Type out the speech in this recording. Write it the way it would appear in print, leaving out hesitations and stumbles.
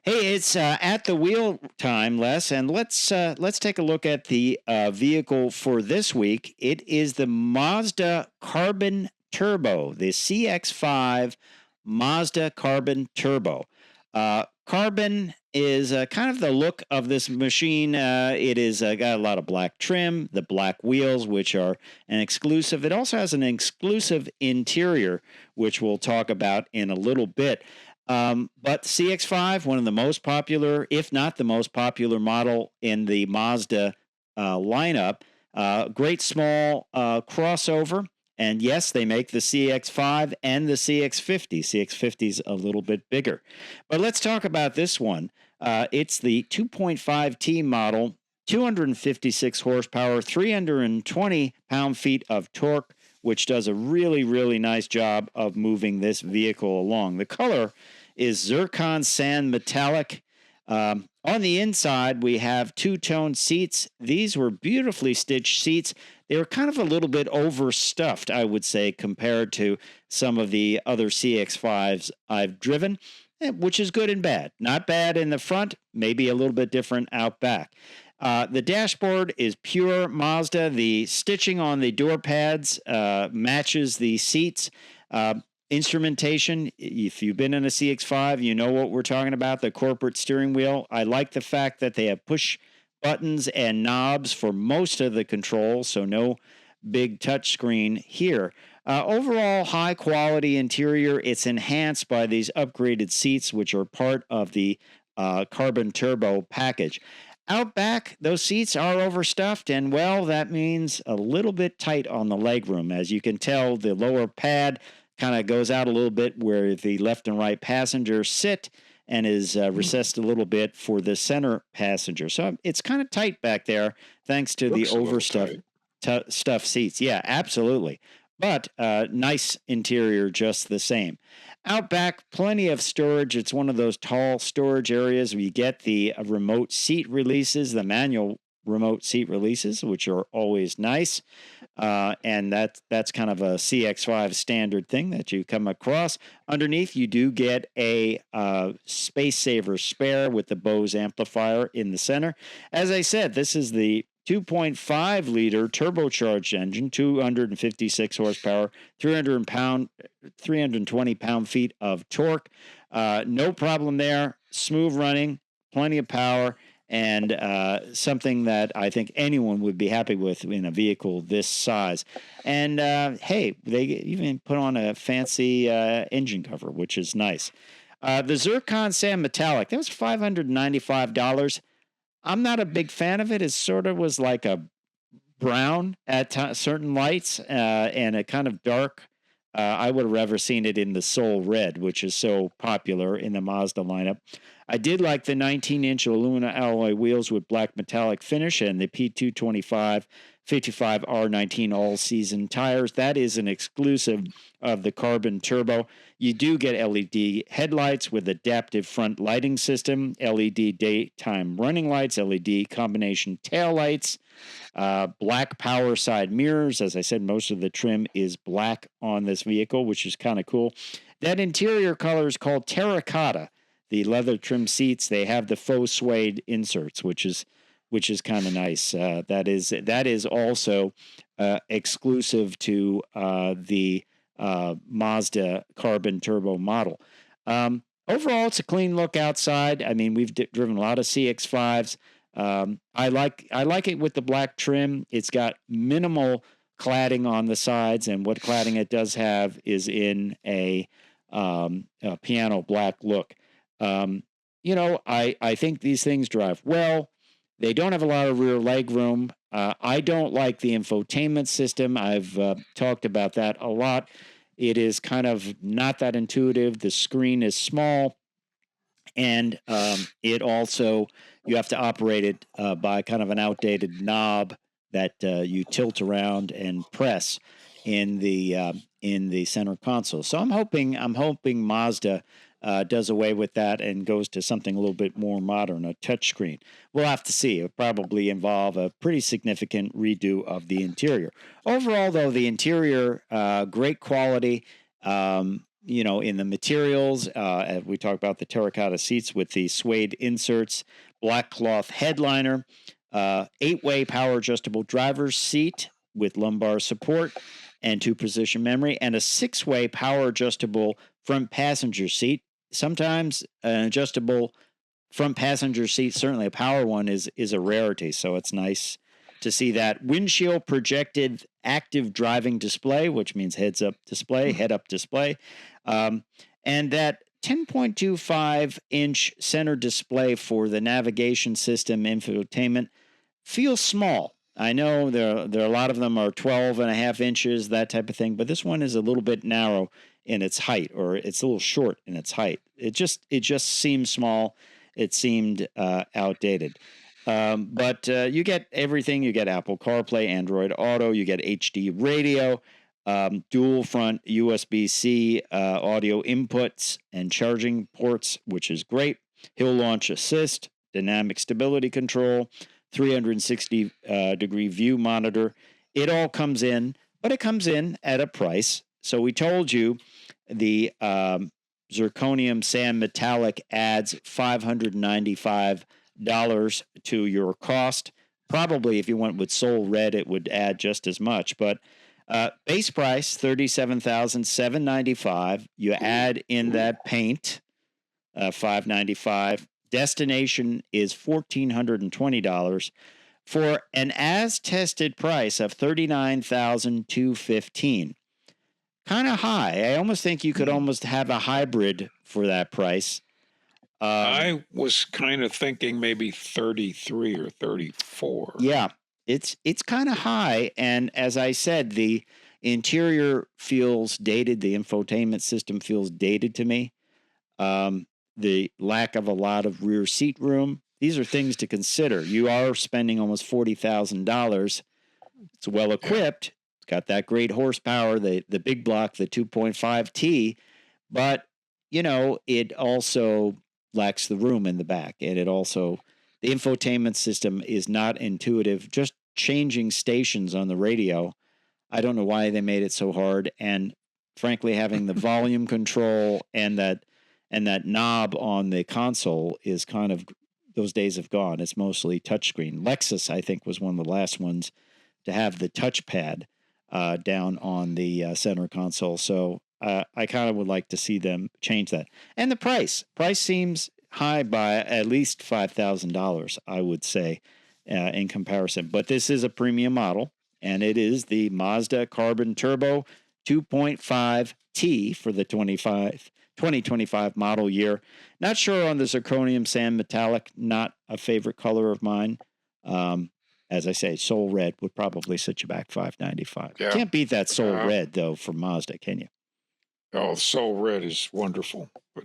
Hey, it's at the wheel time, Les, and let's take a look at the vehicle for this week. It is the Mazda Carbon Turbo, the CX5 Mazda Carbon Turbo. Carbon is kind of the look of this machine. It is got a lot of black trim, the black wheels, which are an exclusive. It also has an exclusive interior, which we'll talk about in a little bit. But CX5, one of the most popular, if not the most popular model in the Mazda lineup, great small crossover. And yes, they make the CX5 and the CX50. CX50 is a little bit bigger. But let's talk about this one. It's the 2.5T model, 256 horsepower, 320 pound-feet of torque, which does a really, really nice job of moving this vehicle along. The color is Zircon Sand Metallic. On the inside, we have two-tone seats. These were beautifully stitched seats. They were kind of a little bit overstuffed, I would say, compared to some of the other CX5s I've driven, which is good and bad. Not bad in the front, maybe a little bit different out back. The dashboard is pure Mazda. The stitching on the door pads matches the seats. Instrumentation, if you've been in a CX5, you know what we're talking about, the corporate steering wheel. I like the fact that they have push buttons and knobs for most of the controls, so no big touch screen here. Overall, high quality interior. It's enhanced by these upgraded seats, which are part of the Carbon Turbo package. Out back, those seats are overstuffed, and well, that means a little bit tight on the legroom. As you can tell, the lower pad kind of goes out a little bit where the left and right passengers sit and is recessed a little bit for the center passenger. So it's kind of tight back there thanks to the overstuffed stuffed seats. Yeah, absolutely. But nice interior just the same. Out back, plenty of storage. It's one of those tall storage areas where you get the remote seat releases, the manual remote seat releases, which are always nice. And that's kind of a CX5 standard thing that you come across. Underneath, you do get a space saver spare with the Bose amplifier in the center. As I said, this is the 2.5 liter turbocharged engine, 256 horsepower, 320 pound-feet of torque. No problem there. Smooth running, plenty of power, and something that I think anyone would be happy with in a vehicle this size. And hey, they even put on a fancy engine cover, which is nice. The Zircon Sand Metallic, that was $595. I'm not a big fan of it. It sort of was like a brown at certain lights and a kind of dark. I would have rather seen it in the Soul Red, which is so popular in the Mazda lineup. I did like the 19-inch aluminum alloy wheels with black metallic finish and the P225 55 R19 all-season tires. That is an exclusive of the Carbon Turbo. You do get LED headlights with adaptive front lighting system, LED daytime running lights, LED combination tail lights, black power side mirrors. As I said, most of the trim is black on this vehicle, which is kind of cool. That interior color is called terracotta. The leather trim seats, they have the faux suede inserts, which is kind of nice. That is also exclusive to the Mazda Carbon Turbo model. Overall, it's a clean look outside. I mean, we've driven a lot of CX5s. I like it with the black trim. It's got minimal cladding on the sides, and what cladding it does have is in a piano black look. I think these things drive well. They don't have a lot of rear leg room. I don't like the infotainment system. I've talked about that a lot. It is kind of not that intuitive. The screen is small, and it also, you have to operate it by kind of an outdated knob that you tilt around and press in the center console. So I'm hoping Mazda does away with that and goes to something a little bit more modern, a touchscreen. We'll have to see. It'll probably involve a pretty significant redo of the interior. Overall, though, the interior, great quality. in the materials, we talked about the terracotta seats with the suede inserts, black cloth headliner, 8-way power adjustable driver's seat with lumbar support and 2-position memory, and a 6-way power adjustable front passenger seat. Sometimes an adjustable front passenger seat, certainly a power one, is a rarity. So it's nice to see that. Windshield projected active driving display, which means head up display. And that 10.25-inch center display for the navigation system infotainment feels small. I know there are a lot of them are 12.5 inches, that type of thing, but this one is a little bit narrow in its height, or it's a little short in its height. It just seems small. It seemed outdated. But you get everything. You get Apple CarPlay, Android Auto. You get HD radio, dual front USB-C audio inputs and charging ports, which is great. Hill launch assist, dynamic stability control, 360-degree view monitor. It all comes in, but it comes in at a price. So we told you the Zircon Sand Metallic adds $595 to your cost. Probably if you went with Soul Red, it would add just as much. But base price, $37,795. You add in that paint, $595. Destination is $1,420 for an as-tested price of $39,215. Kind of high. I almost think you could almost have a hybrid for that price. I was kind of thinking maybe 33 or 34. Yeah, it's kind of high. And as I said, the interior feels dated. The infotainment system feels dated to me. The lack of a lot of rear seat room. These are things to consider. You are spending almost $40,000. It's well equipped. It's got that great horsepower, the big block, the 2.5T, but it also lacks the room in the back, and it also the infotainment system is not intuitive. Just changing stations on the radio, I don't know why they made it so hard. And frankly, having the volume control and that knob on the console is kind of, those days have gone. It's mostly touchscreen. Lexus, I think, was one of the last ones to have the touchpad down on the center console. So I kind of would like to see them change that. And the price seems high by at least $5,000, I would say, in comparison. But this is a premium model, and it is the Mazda Carbon Turbo 2.5T for the 2025 model year. Not sure on the Zircon Sand Metallic, not a favorite color of mine. As I say, Soul Red would probably set you back $595. Yeah. Can't beat that Soul Red, though, from Mazda, can you? Oh, Soul Red is wonderful. But